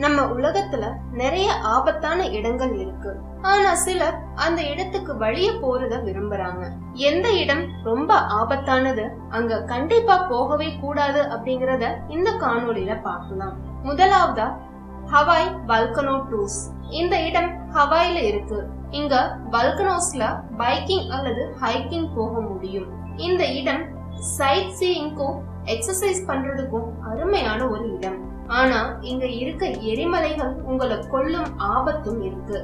நம்ம உலகத்துல நிறைய ஆபத்தான இடங்கள் இருக்கு. ஆனா சிலர் அந்த இடத்துக்கு வழிய போறத விரும்புறாங்க. எந்த இடம் ரொம்ப ஆபத்தானது, அங்க கண்டிப்பா போகவே கூடாது அப்படிங்கறத இந்த காணொளியில பார்க்கலாம். முதலாவதா ஹவாய் வல்கனோ டூர்ஸ். இந்த இடம் ஹவாயில இருக்கு. இங்க வல்கனோஸ்ல பைக்கிங் அல்லது ஹைக்கிங் போக முடியும். இந்த இடம் சைட் சீயிங்கும் எக்ஸசைஸ் பண்றதுக்கும் அருமையான ஒரு இடம். ஆனா இங்க இருக்க எரிமலைகள் உங்களை கொல்லும் ஆபத்தும் இருக்கு.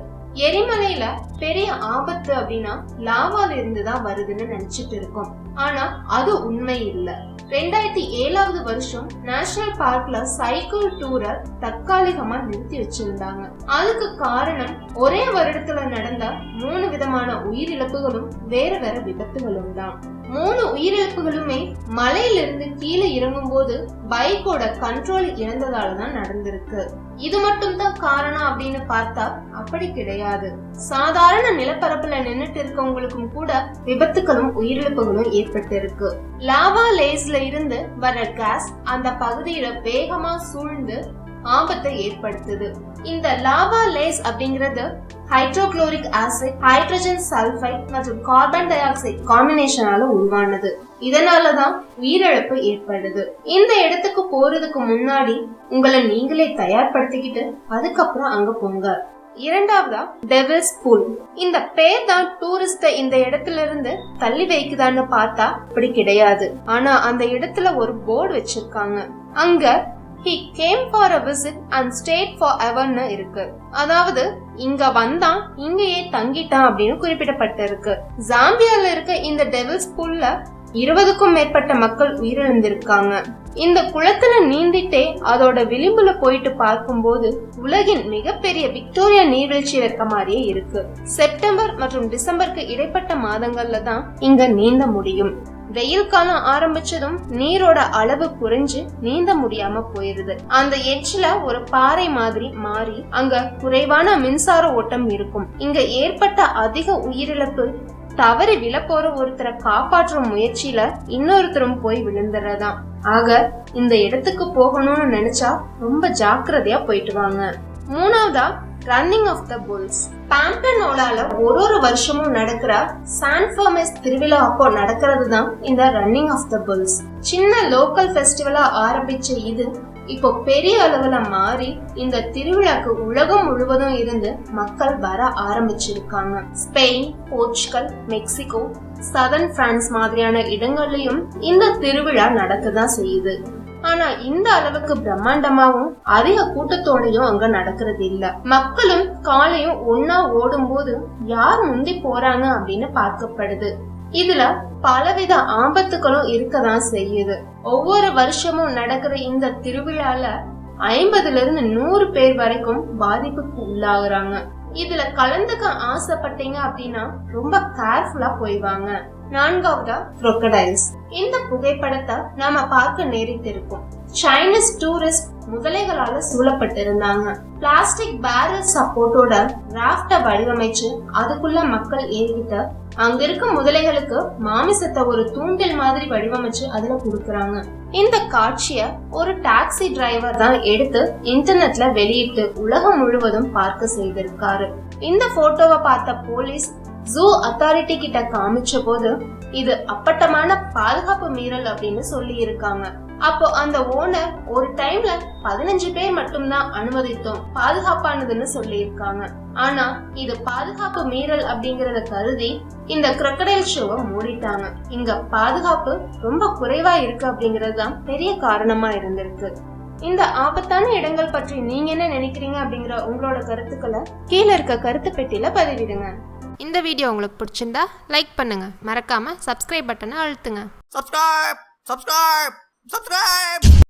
எரிமலையில பெரிய ஆபத்து அப்படின்னா லாவால இருந்துதான் வருதுன்னு நினைச்சிட்டு இருக்கோம். ஆனா அது உண்மை இல்ல. 2007 வருஷம் நேஷனல் பார்க்ல சைக்கிள் டூரை தற்காலிகமா நிறுத்தி வச்சிருந்தாங்க. அதுக்கு காரணம் ஒரே வருடத்துல நடந்த 3 விதமான உயிரிழப்புகளும் வேற வேற விபத்துகளும் தான். 3 உயிரிழப்புகளுமே மலையிலிருந்து கீழே இறங்கும் போது பைக்கோட கண்ட்ரோல் இழந்ததாலதான் நடந்திருக்கு. இது மட்டும் தான் காரணம் அப்படின்னு பார்த்தா அப்படி கிடையாது. சாதாரண நிலப்பரப்புல நின்னுட்டு இருக்கவங்களுக்கும் கூட விபத்துகளும் உயிரிழப்புகளும் ஏற்பட்டு இருக்கு. லாவா லேஸ்ல இருந்து வர கேஸ் அந்த பகுதியில வேகமா சூழ்ந்து ஆபத்தை ஏற்படுத்துது. இந்த லாவா லேஸ் அப்படிங்கிறது ஹைட்ரோகுளோரிக் ஆசிட், ஹைட்ரஜன் சல்பைட் மற்றும் கார்பன் டை ஆக்சைடு காம்பினேஷனால உருவானது. இதனாலதான் உயிரிழப்பு ஏற்படுது. இந்த இடத்துக்கு போறதுக்கு முன்னாடி உங்களை நீங்களே தயார்படுத்திக்கிட்டு அதுக்கப்புறம் அங்க போங்க. இரண்டாவதா டெவில்ஸ் பூல். இந்த பேர் தான் டூரிஸ்ட இந்த இடத்துல இருந்து தள்ளி வைக்குதான்னு பார்த்தா அப்படி கிடையாது. ஆனா அந்த இடத்துல ஒரு போர்டு வச்சிருக்காங்க. அங்க He came for a visit and stayed foreverன்னு இருக்கு. அதாவது இங்க வந்தான், இங்கேயே தங்கிட்டான் அப்படின்னு குறிப்பிடப்பட்டிருக்கு. ஜாம்பியால இருக்க இந்த டெவில்ஸ் பூல்ல 20க்கும் மேற்பட்ட மக்கள் உயிரிழந்திருக்காங்க. இந்த குளத்துல நீந்திட்டே அதோட விளிம்புல போயிட்டு பார்க்கும்போது உலகின் மிகப்பெரிய விக்டோரியா நீர்வீழ்ச்சி இருக்க மாதிரியே இருக்கு. செப்டம்பர் மற்றும் டிசம்பருக்கு இடைப்பட்ட மாதங்கள்ல தான் இங்க நீந்த முடியும். வெயில் காலம் ஆரம்பிச்சதும் நீரோட அளவு குறைஞ்சு நீந்த முடியாம போயிருது. அந்த எட்ஜ்ல ஒரு பாறை மாதிரி மாறி அங்க குறைவான மின்சார ஓட்டம் இருக்கும். இங்க ஏற்பட்ட அதிக உயிரிழப்பு தவறி விழப்போற ஒருத்தரை காப்பாற்றும் முயற்சியில இன்னொருத்தரும் போய் விழுந்துறதாம். ஆக இந்த இடத்துக்கு போகணும்னு நினைச்சா ரொம்ப ஜாக்கிரதையா போயிட்டு வாங்க. மூணாவதா ரன்னிங் ஆஃப் த புல்ஸ். பாம்பனோலால ஒரு வருஷமும் நடக்கிற சான் ஃபெர்மிஸ் திருவிழா அப்போ நடக்கிறது தான் இந்த ரன்னிங் ஆஃப் த புல்ஸ். சின்ன லோக்கல் ஃபெஸ்டிவலா ஆரம்பிச்ச இது இப்போ பெரிய அளவுல மாறி இந்த திருவிழாக்கு உலகம் முழுவதும் இருந்து மக்கள் வர ஆரம்பிச்சிருக்காங்க. Spain, Portugal, Mexico, southern France மாதிரியான இடங்கள்லயும் இந்த திருவிழா நடக்கதான் செய்யுது. ஆனா இந்த அளவுக்கு பிரம்மாண்டமாவும் அதிக கூட்டத்தோடையும் அங்க நடக்கிறது இல்ல. மக்களும் காலையும் ஒன்னா ஓடும் போது யார் முந்தி போறாங்க அப்படின்னு பார்க்கப்படுது. இதுல பலவித ஆபத்துகளும் இருக்கதான் செய்யுது. ஒவ்வொரு வருஷமும் நடக்கிற இந்த திருவிழால 50ல இருந்து 100 பேர் வரைக்கும் பாதிப்புக்கு உள்ளாகுறாங்க. இதுல கலந்துக்க ஆசைப்பட்டீங்க அப்படின்னா ரொம்ப கேர்ஃபுல்லா போய்வாங்க. நான்காவதா crocodiles. இந்த புகைப்படத்தை நாம பார்க்க நேரிட்டிருக்கோம். சைனீஸ் டூரிஸ்ட் முதலைகளால சூழப்பட்டிருந்தாங்க. பிளாஸ்டிக் பேரல் சப்போர்ட்டோட ராஃப்ட வடிவமைச்சு அதுக்குள்ள மக்கள் ஏறிக்கிட்ட அங்க இருக்க முதலைகளுக்கு மாமிசத்தை ஒரு தூண்டில் மாதிரி வடிவமைச்சு அதுல குடுக்கறாங்க. இந்த காட்சிய ஒரு டாக்ஸி டிரைவர் தான் எடுத்து இன்டர்நெட்ல வெளியிட்டு உலகம் முழுவதும் பார்க்க செய்திருக்காரு. இந்த போட்டோவை பார்த்த போலீஸ் ஜூ அத்தாரிட்டி கிட்ட காமிச்ச போது இது அப்பட்டமான பாதுகாப்பு மீறல் அப்படின்னு சொல்லி இருக்காங்க. அப்போ அந்த ஓனர் ஒரு டைம்ல 15 பேர் மட்டும்தான் அனுமதித்தோம், பாதுகாப்பானதுன்னு சொல்லி இருக்காங்க. ஆனா இது பாதுகாப்பு மீறல் அப்படிங்கறத கருதி இந்த crocodile ஷோவை மூடிட்டாங்க. இங்க பாதுகாப்பு ரொம்ப குறைவா இருக்கு அப்படிங்கறது தான் பெரிய காரணமா இருந்திருக்கு. இந்த ஆபத்தான இடங்கள் பற்றி நீங்க என்ன நினைக்கிறீங்க அப்படிங்கிற உங்களோட கருத்துக்களை கீழே இருக்க கருத்து பெட்டியில பதிவிடுங்க. இந்த வீடியோ உங்களுக்கு பிடிச்சிருந்தா லைக் பண்ணுங்க, மறக்காம சப்ஸ்கிரைப் பட்டனை அழுத்துங்க. subscribe